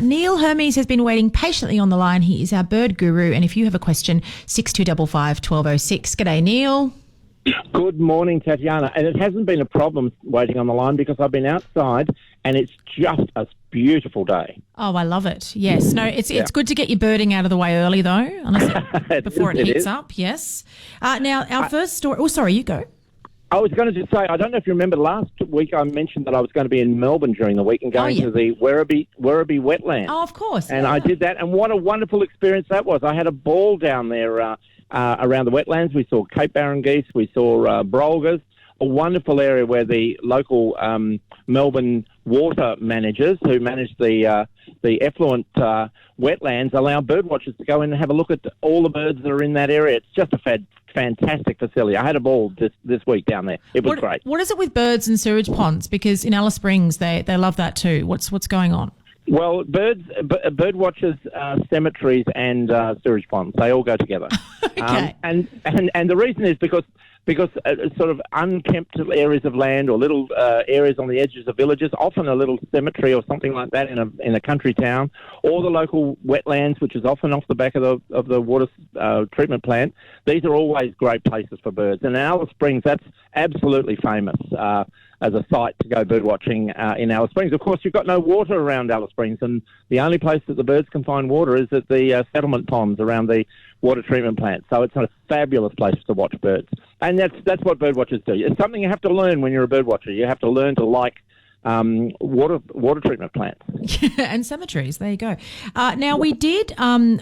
Neil Hermes has been waiting patiently on the line. He is our bird guru, and if you have a question, 6255 1206. G'day, Neil. Good morning, Tatjana. And it hasn't been a problem waiting on the line because I've been outside and it's just a beautiful day. Oh, I love it. Yes. No, it's good to get your birding out of the way early, though, before it heats up. Yes. Now, our first story... Oh, sorry, you go. I was going to just say, I don't know if you remember last week I mentioned that I was going to be in Melbourne during the week and going to the Werribee Wetlands. Oh, of course. And I did that, and what a wonderful experience that was. I had a ball down there around the wetlands. We saw Cape Barren geese, we saw brolgas, a wonderful area where the local Melbourne water managers who manage the effluent wetlands allow birdwatchers to go in and have a look at all the birds that are in that area. It's just a fantastic facility. I had a ball this week down there. It was great. What is it with birds and sewage ponds? Because in Alice Springs, they love that too. What's going on? Well, bird watchers, cemeteries and sewage ponds, they all go together. Okay. And the reason is because sort of unkempt areas of land or little areas on the edges of villages, often a little cemetery or something like that in a country town, or the local wetlands, which is often off the back of the water treatment plant. These are always great places for birds. And in Alice Springs, that's absolutely famous as a site to go bird watching in Alice Springs. Of course, you've got no water around Alice Springs, and the only place that the birds can find water is at the settlement ponds around the water treatment plant. So it's a fabulous place to watch birds. And that's what bird watchers do. It's something you have to learn when you're a bird watcher. You have to learn to like water treatment plants. And cemeteries, there you go. Now,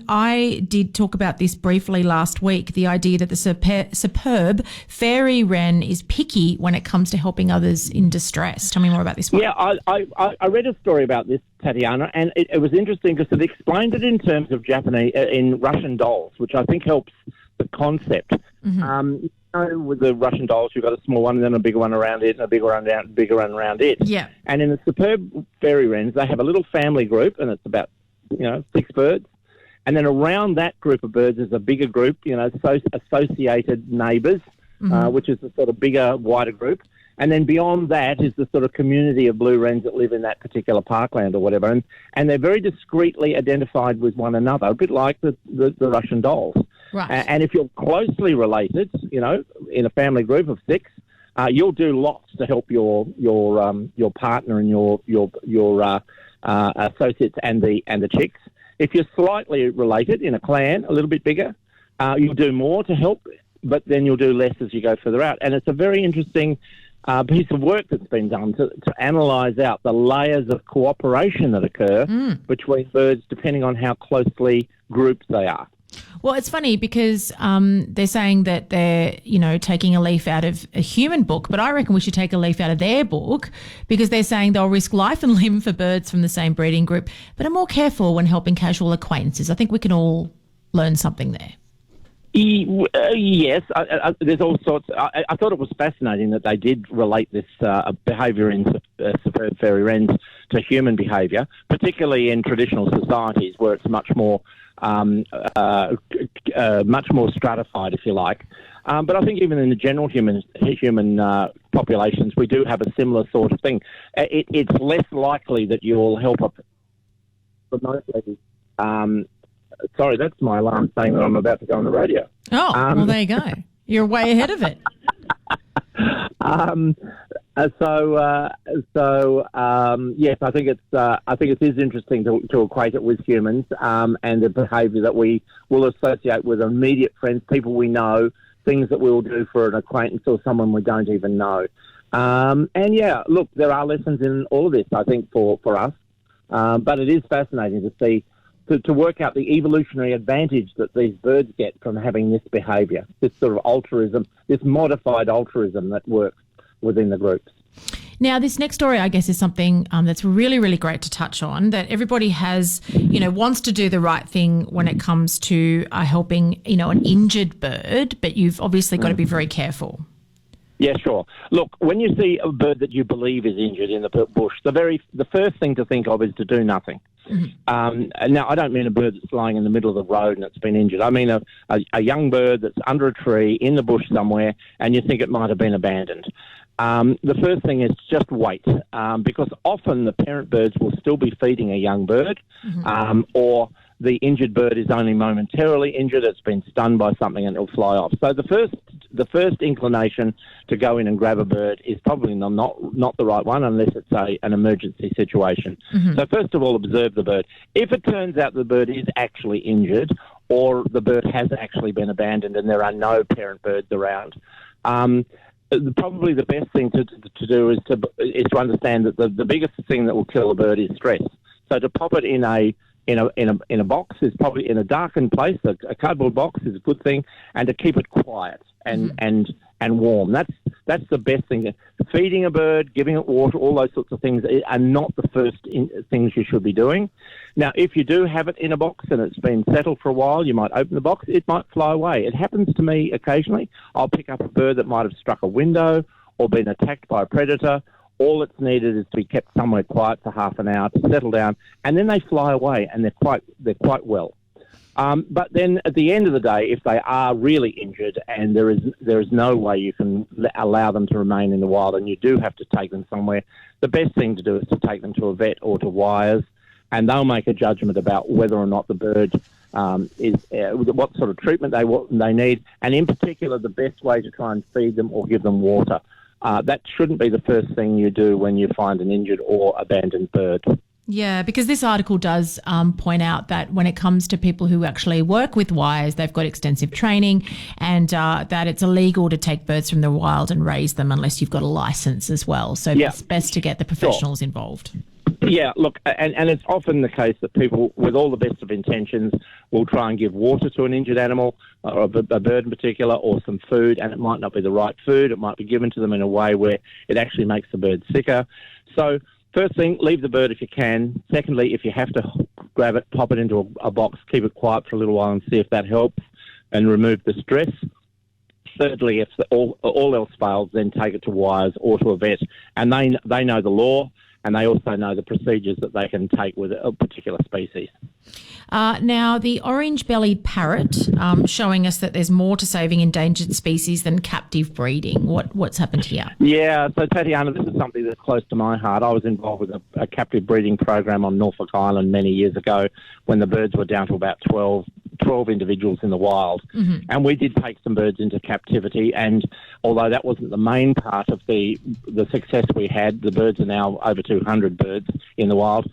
I did talk about this briefly last week, the idea that the superb Fairywren is picky when it comes to helping others in distress. Tell me more about this one. Yeah, I read a story about this, Tatjana, and it was interesting because it explained it in terms of in Russian dolls, which I think helps the concept. Mm-hmm. With the Russian dolls, you've got a small one and then a bigger one around it and a bigger one around it. Yeah. And in the superb Fairywrens, they have a little family group, and it's about 6 birds. And then around that group of birds is a bigger group, associated neighbours, mm-hmm. Which is the sort of bigger, wider group. And then beyond that is the sort of community of blue wrens that live in that particular parkland or whatever. And they're very discreetly identified with one another, a bit like the Russian dolls. Right. And if you're closely related, in a family group of 6, you'll do lots to help your partner and your associates and the chicks. If you're slightly related in a clan, a little bit bigger, you'll do more to help, but then you'll do less as you go further out. And it's a very interesting piece of work that's been done to analyse out the layers of cooperation that occur between birds depending on how closely grouped they are. Well, it's funny because they're saying that they're, taking a leaf out of a human book, but I reckon we should take a leaf out of their book because they're saying they'll risk life and limb for birds from the same breeding group, but are more careful when helping casual acquaintances. I think we can all learn something there. Yes, there's all sorts. I thought it was fascinating that they did relate this behaviour in superb Fairywrens to human behaviour, particularly in traditional societies where it's much more stratified, if you like. But I think even in the general human populations, we do have a similar sort of thing. It's less likely that you'll help remotely. Sorry, that's my alarm saying that I'm about to go on the radio. Oh, well, there you go. You're way ahead of it. Yes, I think it is interesting to equate it with humans and the behaviour that we will associate with immediate friends, people we know, things that we'll do for an acquaintance or someone we don't even know. Look, there are lessons in all of this, I think, for us. But it is fascinating to see. To work out the evolutionary advantage that these birds get from having this behaviour, this sort of altruism, this modified altruism that works within the groups. Now, this next story, I guess, is something that's really, really great to touch on, that everybody has, wants to do the right thing when it comes to helping, an injured bird, but you've obviously got to be very careful. Yeah, sure. Look, when you see a bird that you believe is injured in the bush, the first thing to think of is to do nothing. Mm-hmm. Now, I don't mean a bird that's lying in the middle of the road and it's been injured. I mean a young bird that's under a tree in the bush somewhere and you think it might have been abandoned. The first thing is just wait, because often the parent birds will still be feeding a young bird, or the injured bird is only momentarily injured. It's been stunned by something and it'll fly off. So the first inclination to go in and grab a bird is probably not the right one unless it's an emergency situation. So first of all, observe the bird. If it turns out the bird is actually injured or the bird has actually been abandoned and there are no parent birds around, probably the best thing to do is to understand that the biggest thing that will kill a bird is stress. So to pop it in a box is probably in a darkened place. A cardboard box is a good thing, and to keep it quiet and warm. That's the best thing. Feeding a bird, giving it water, all those sorts of things are not the first things you should be doing. Now, if you do have it in a box and it's been settled for a while, you might open the box. It might fly away. It happens to me occasionally. I'll pick up a bird that might have struck a window or been attacked by a predator. All it's needed is to be kept somewhere quiet for half an hour to settle down, and then they fly away, and they're quite well. But then at the end of the day, if they are really injured and there is no way you can allow them to remain in the wild and you do have to take them somewhere, the best thing to do is to take them to a vet or to wires, and they'll make a judgment about whether or not the bird what sort of treatment they need, and in particular the best way to try and feed them or give them water. That shouldn't be the first thing you do when you find an injured or abandoned bird. Yeah, because this article does point out that when it comes to people who actually work with wires, they've got extensive training, and that it's illegal to take birds from the wild and raise them unless you've got a license as well. So it's best to get the professionals involved. Yeah, look, and it's often the case that people, with all the best of intentions, will try and give water to an injured animal, or a bird in particular, or some food, and it might not be the right food. It might be given to them in a way where it actually makes the bird sicker. So first thing, leave the bird if you can. Secondly, if you have to grab it, pop it into a box, keep it quiet for a little while and see if that helps and remove the stress. Thirdly, if all else fails, then take it to wires or to a vet, and they know the law. And they also know the procedures that they can take with a particular species. Now, the orange-bellied parrot showing us that there's more to saving endangered species than captive breeding. What's happened here? Yeah, so Tatjana, this is something that's close to my heart. I was involved with a captive breeding program on Norfolk Island many years ago when the birds were down to about 12 individuals in the wild. And we did take some birds into captivity, and although that wasn't the main part of the success we had, the birds are now over 200 birds in the wild.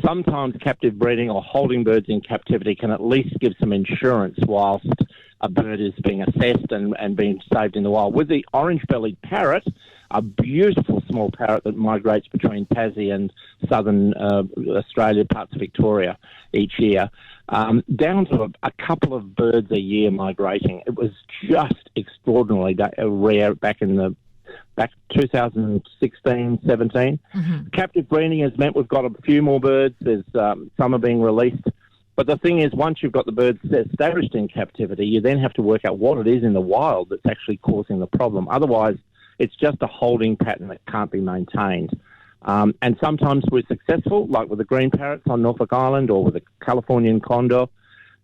Sometimes captive breeding or holding birds in captivity can at least give some insurance whilst a bird is being assessed and being saved in the wild. With the orange-bellied parrot, a beautiful small parrot that migrates between Tassie and southern Australia, parts of Victoria each year, down to a couple of birds a year migrating. It was just extraordinarily rare back 2016, 17. Captive breeding has meant we've got a few more birds. There's some are being released. But the thing is, once you've got the birds established in captivity, you then have to work out what it is in the wild that's actually causing the problem. Otherwise, it's just a holding pattern that can't be maintained. And sometimes we're successful, like with the green parrots on Norfolk Island or with the Californian condor.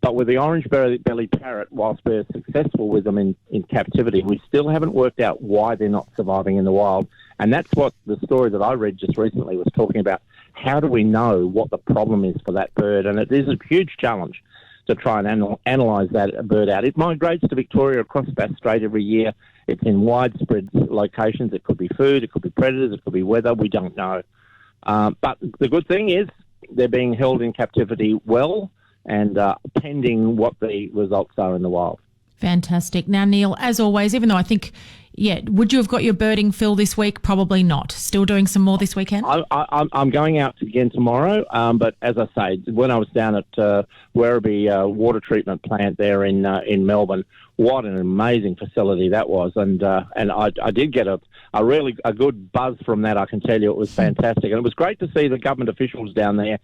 But with the orange-bellied parrot, whilst we're successful with them in captivity, we still haven't worked out why they're not surviving in the wild. And that's what the story that I read just recently was talking about. How do we know what the problem is for that bird? And it is a huge challenge to try and analyse that bird out. It migrates to Victoria across Bass Strait every year. It's in widespread locations. It could be food, it could be predators, it could be weather. We don't know. But the good thing is they're being held in captivity well and pending what the results are in the wild. Fantastic. Now, Neil, as always, even though I think, would you have got your birding fill this week? Probably not. Still doing some more this weekend? I'm going out again tomorrow, but as I say, when I was down at Werribee water treatment plant there in Melbourne, what an amazing facility that was, and I did get a good buzz from that. I can tell you, it was fantastic, and it was great to see the government officials down there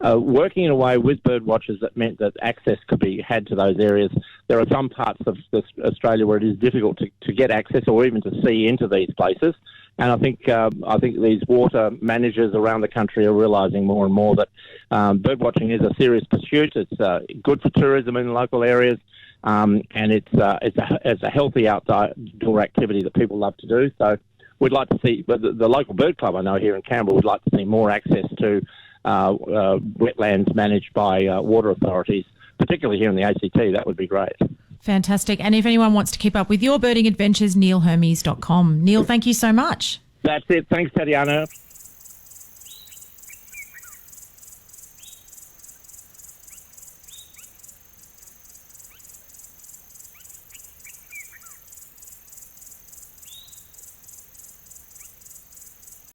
working in a way with bird watchers that meant that access could be had to those areas. There are some parts of Australia where it is difficult to get access or even to see into these places. And I think these water managers around the country are realising more and more that birdwatching is a serious pursuit. It's good for tourism in local areas, and it's a healthy outdoor activity that people love to do. So we'd like to see the local bird club I know here in Canberra would like to see more access to wetlands managed by water authorities, particularly here in the ACT. That would be great. Fantastic. And if anyone wants to keep up with your birding adventures, neilhermes.com. Neil, thank you so much. That's it. Thanks, Tatjana.